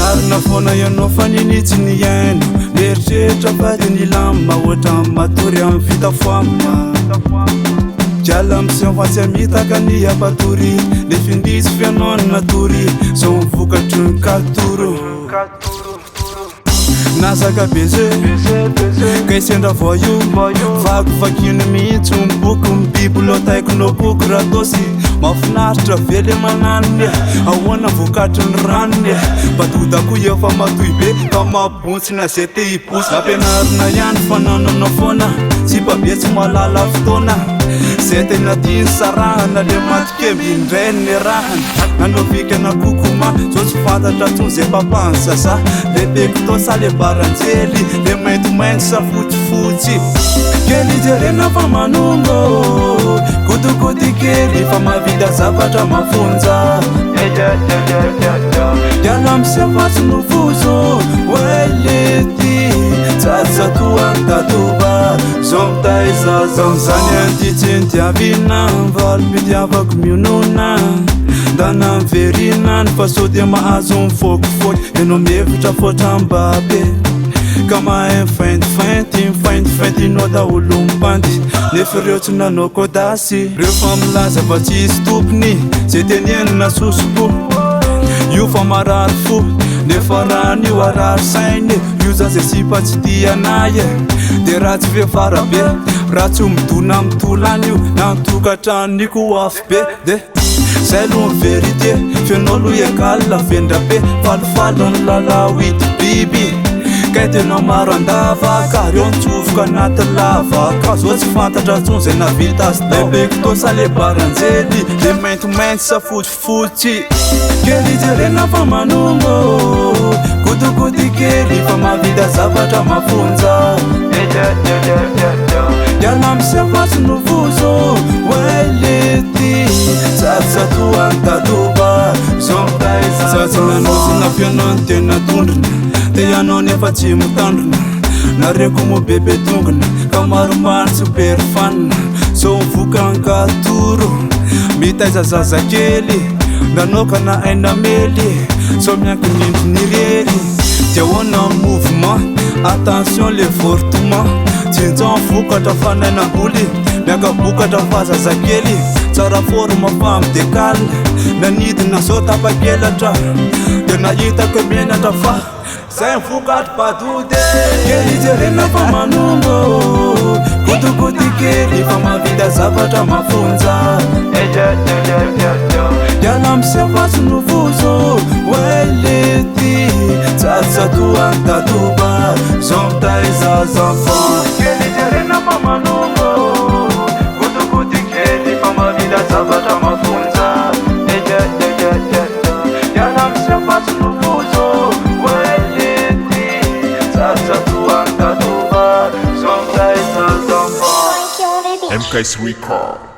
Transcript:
Marina fona ianao fa ninitsy ny aino Mieritreritra fa de ny lamba Oatra matory amin'ny vita foamina Diala misehoatsy amitaka ny apatory Le findisy fianao ny natory Zao mivokatry ny katoro Nazaka beze Kay sendra voyou Vakivakiny mihitsy miboky mibiby Lotaiko no boky raha tosy Mafinaritra vely mananiny Ahoana vokatry ny ranony Badodako efa matoy be Ka mabontsina zay te hiposy Ampianarina ihany fananana foana Tsy babetsy malala fotoana Zay tena tiany sarahana Le matikemby indray ny rahana Nanovikana kokoma Zao tsy fantatra tsony zay papahany sasa Le bekitao sa le baranjely Le maintomainto sa fotsifotsy Kely jerena fa manongo Kotikoti kely fa mavida zavatra mafonja Diala misehoatsy no vozo Oelety Tsatsato antatoba Zao mitaiza zany antitsy ntiavina Valy pitiavako mionona Dana miverina Ny fa so dia mahazo mifokifoky Enao mevitra fotra mbabe Ka mahay mifaintifainty Inao daholo mpandy Nefa reo tsy nanao kodasy Reo fa milaza fa tsy isy tompony Zay teniany nasosoko Io fa marary fo Nefa rano io arary sainy Io zany zay sipa tsy tianay De raha tsy vefara be Raha tsy midona mitolany io Na nitokatrano afo be De zay lo ny verité Fianao lo ekala vendra be Falofalo ny lalao ity biby Kay tena maro andavaka Reo nitsofoka anaty lavaka Zao tsy fantatra tsony zay navita sy tao Bekitao sa le baranjely Le maintomainty sa fotsifotsy Kely jerena fa manongo Kotikoti kely fa mavida zavatra mafonja Diala misehoatsy no vozo Oelety Tsatsato antatoba Zao mitaiza Satsy nanosina fianao ny tena tondrina Te ianao nefa tsy mitandrina Nareko mo bebe tongona Ka maromaro super fan Zao mivoka ny katoro Mitaiza zazakely Nanoka na aina mely Zao miankinindry ny rery Dia ahoana mouvement Attention le fortement Tsinjao vokatra fanainam-boly Miakabokatra fa zazakely Tsara forma fa midekala Nanidina zao tapakelatra De nahitako menatra fa Zay mivokatry badode Kely jerena fa manongo Kotikoti kely fa mavida zavatra mafonja Diala misehoatsy no vozo Oelety Tsatsato antatoba Zao mitaiza zafan Kely jerena fa manongo Kotikoti kely fa mavida zavatra mafonja Diala misehoatsy no vozo Oelety Tsatsato antatoba Zao mitaiza zafan MK's Record.